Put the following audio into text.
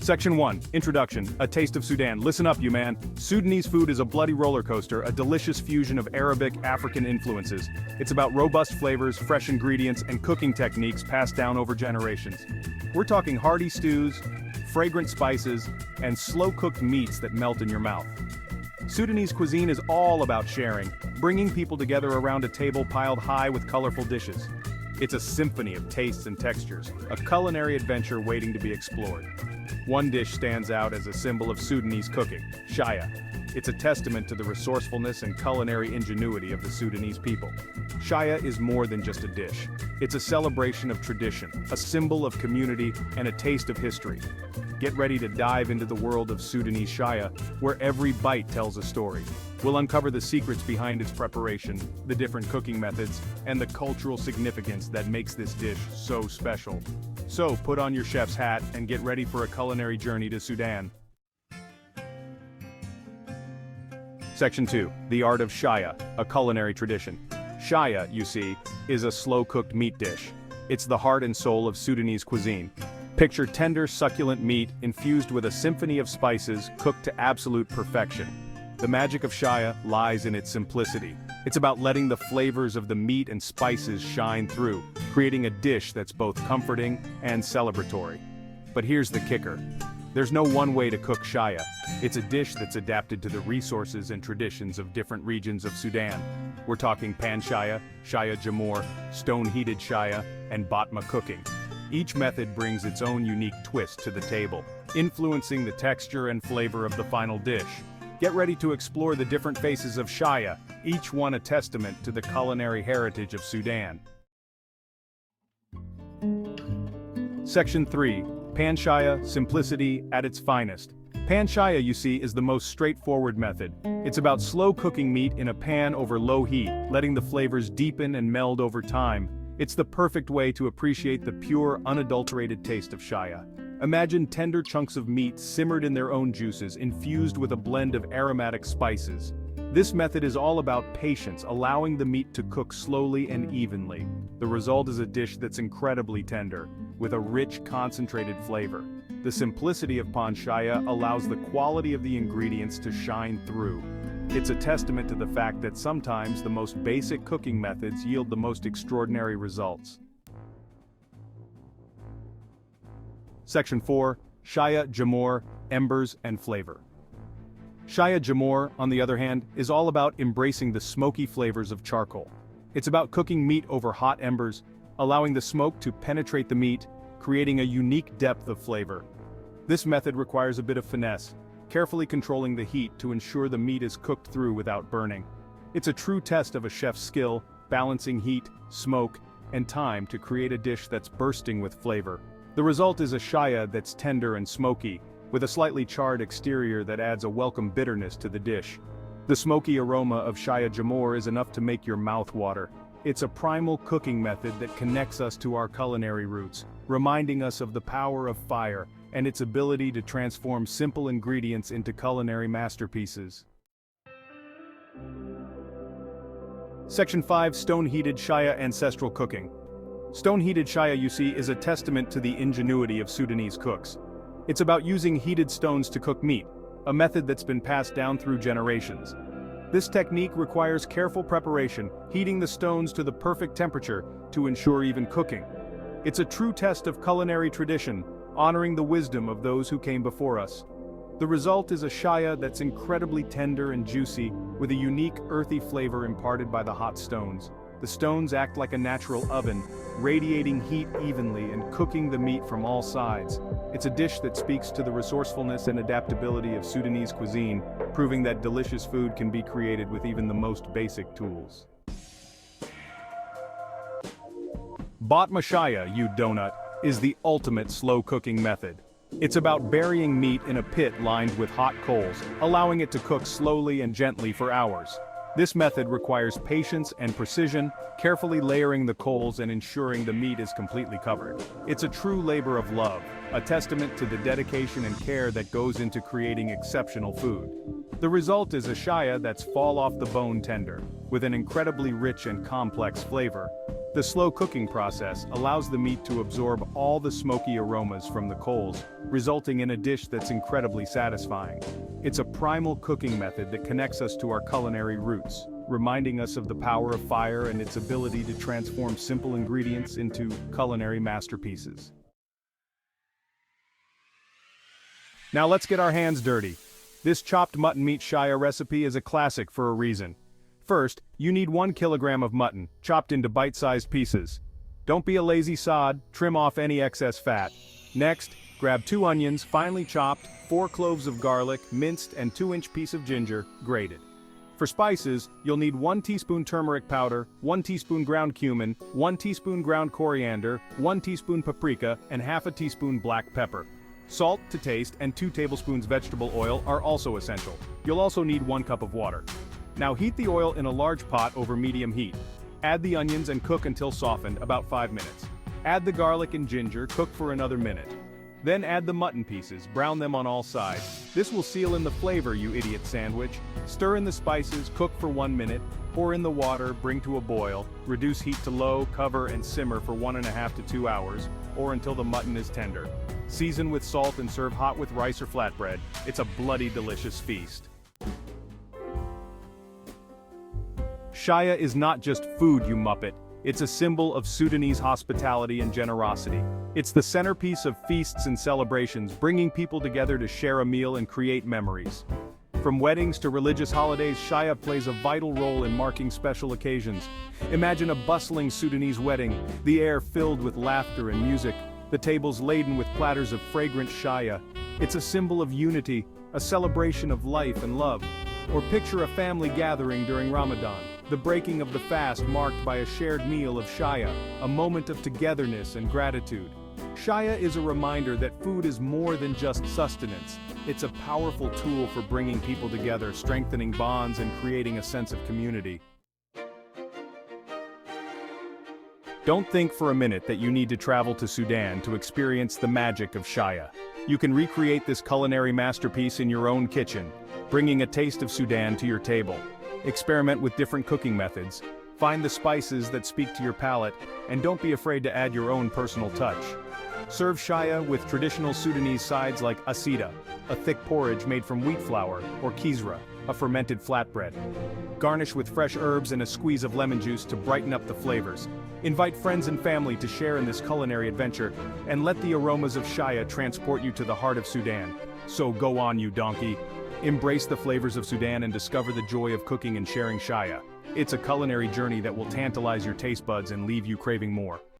Section 1, Introduction, A Taste of Sudan. Listen up, you man. Sudanese food is a bloody roller coaster, a delicious fusion of Arabic, African influences. It's about robust flavors, fresh ingredients, and cooking techniques passed down over generations. We're talking hearty stews, fragrant spices, and slow-cooked meats that melt in your mouth. Sudanese cuisine is all about sharing, bringing people together around a table piled high with colorful dishes. It's a symphony of tastes and textures, a culinary adventure waiting to be explored. One dish stands out as a symbol of Sudanese cooking, shaya. It's a testament to the resourcefulness and culinary ingenuity of the Sudanese people. Shaya is more than just a dish. It's a celebration of tradition, a symbol of community, and a taste of history. Get ready to dive into the world of Sudanese shaya, where every bite tells a story. We'll uncover the secrets behind its preparation, the different cooking methods, and the cultural significance that makes this dish so special. So, put on your chef's hat and get ready for a culinary journey to Sudan. Section 2, The Art of Shaya, a culinary tradition. Shaya, you see, is a slow-cooked meat dish. It's the heart and soul of Sudanese cuisine. Picture tender, succulent meat infused with a symphony of spices cooked to absolute perfection. The magic of shaya lies in its simplicity. It's about letting the flavors of the meat and spices shine through, creating a dish that's both comforting and celebratory. But here's the kicker. There's no one way to cook shaya. It's a dish that's adapted to the resources and traditions of different regions of Sudan. We're talking pan shaya, shaya jamor, stone-heated shaya, and batma cooking. Each method brings its own unique twist to the table, influencing the texture and flavor of the final dish. Get ready to explore the different faces of shaya, each one a testament to the culinary heritage of Sudan. Section 3, Pan Shaya, Simplicity at its finest. Pan Shaya, you see, is the most straightforward method. It's about slow cooking meat in a pan over low heat, letting the flavors deepen and meld over time. It's the perfect way to appreciate the pure, unadulterated taste of shaya. Imagine tender chunks of meat simmered in their own juices, infused with a blend of aromatic spices. This method is all about patience, allowing the meat to cook slowly and evenly. The result is a dish that's incredibly tender, with a rich, concentrated flavor. The simplicity of pan shaya allows the quality of the ingredients to shine through. It's a testament to the fact that sometimes the most basic cooking methods yield the most extraordinary results. Section 4, Shaya Jamor, Embers and Flavor. Shaya Jamor, on the other hand, is all about embracing the smoky flavors of charcoal. It's about cooking meat over hot embers, allowing the smoke to penetrate the meat, creating a unique depth of flavor. This method requires a bit of finesse, carefully controlling the heat to ensure the meat is cooked through without burning. It's a true test of a chef's skill, balancing heat, smoke, and time to create a dish that's bursting with flavor. The result is a shaya that's tender and smoky, with a slightly charred exterior that adds a welcome bitterness to the dish. The smoky aroma of shaya jamor is enough to make your mouth water. It's a primal cooking method that connects us to our culinary roots, reminding us of the power of fire and its ability to transform simple ingredients into culinary masterpieces. Section 5, Stone-Heated Shaya Ancestral Cooking. Stone-heated shaya, you see, is a testament to the ingenuity of Sudanese cooks. It's about using heated stones to cook meat, a method that's been passed down through generations. This technique requires careful preparation, heating the stones to the perfect temperature to ensure even cooking. It's a true test of culinary tradition, honoring the wisdom of those who came before us. The result is a shaya that's incredibly tender and juicy, with a unique earthy flavor imparted by the hot stones. The stones act like a natural oven, radiating heat evenly and cooking the meat from all sides. It's a dish that speaks to the resourcefulness and adaptability of Sudanese cuisine, proving that delicious food can be created with even the most basic tools. Batma shaya, you donut, is the ultimate slow cooking method. It's about burying meat in a pit lined with hot coals, allowing it to cook slowly and gently for hours. This method requires patience and precision, carefully layering the coals and ensuring the meat is completely covered. It's a true labor of love, a testament to the dedication and care that goes into creating exceptional food. The result is a shaya that's fall-off-the-bone tender, with an incredibly rich and complex flavor. The slow cooking process allows the meat to absorb all the smoky aromas from the coals, resulting in a dish that's incredibly satisfying. It's a primal cooking method that connects us to our culinary roots, reminding us of the power of fire and its ability to transform simple ingredients into culinary masterpieces. Now let's get our hands dirty. This chopped mutton meat shaya recipe is a classic for a reason. First, you need 1 kilogram of mutton, chopped into bite-sized pieces. Don't be a lazy sod, trim off any excess fat. Next, grab 2 onions, finely chopped, 4 cloves of garlic, minced, and 2-inch piece of ginger, grated. For spices, you'll need 1 teaspoon turmeric powder, 1 teaspoon ground cumin, 1 teaspoon ground coriander, 1 teaspoon paprika, and half a teaspoon black pepper. Salt to taste and 2 tablespoons vegetable oil are also essential. You'll also need 1 cup of water. Now heat the oil in a large pot over medium heat. Add the onions and cook until softened, about 5 minutes. Add the garlic and ginger, cook for another minute. Then add the mutton pieces, brown them on all sides. This will seal in the flavor, you idiot sandwich. Stir in the spices, cook for 1 minute, pour in the water, bring to a boil, reduce heat to low, cover and simmer for 1.5 to 2 hours, or until the mutton is tender. Season with salt and serve hot with rice or flatbread. It's a bloody delicious feast. Shaya is not just food, you muppet. It's a symbol of Sudanese hospitality and generosity. It's the centerpiece of feasts and celebrations, bringing people together to share a meal and create memories. From weddings to religious holidays, shaya plays a vital role in marking special occasions. Imagine a bustling Sudanese wedding, the air filled with laughter and music, the tables laden with platters of fragrant shaya. It's a symbol of unity, a celebration of life and love. Or picture a family gathering during Ramadan, the breaking of the fast marked by a shared meal of shaya, a moment of togetherness and gratitude. Shaya is a reminder that food is more than just sustenance. It's a powerful tool for bringing people together, strengthening bonds and creating a sense of community. Don't think for a minute that you need to travel to Sudan to experience the magic of shaya. You can recreate this culinary masterpiece in your own kitchen, bringing a taste of Sudan to your table. Experiment with different cooking methods, find the spices that speak to your palate, and don't be afraid to add your own personal touch. Serve shaya with traditional Sudanese sides like asida, a thick porridge made from wheat flour, or kizra, a fermented flatbread. Garnish with fresh herbs and a squeeze of lemon juice to brighten up the flavors. Invite friends and family to share in this culinary adventure, and let the aromas of shaya transport you to the heart of Sudan. So go on, you donkey. Embrace the flavors of Sudan and discover the joy of cooking and sharing shaya. It's a culinary journey that will tantalize your taste buds and leave you craving more.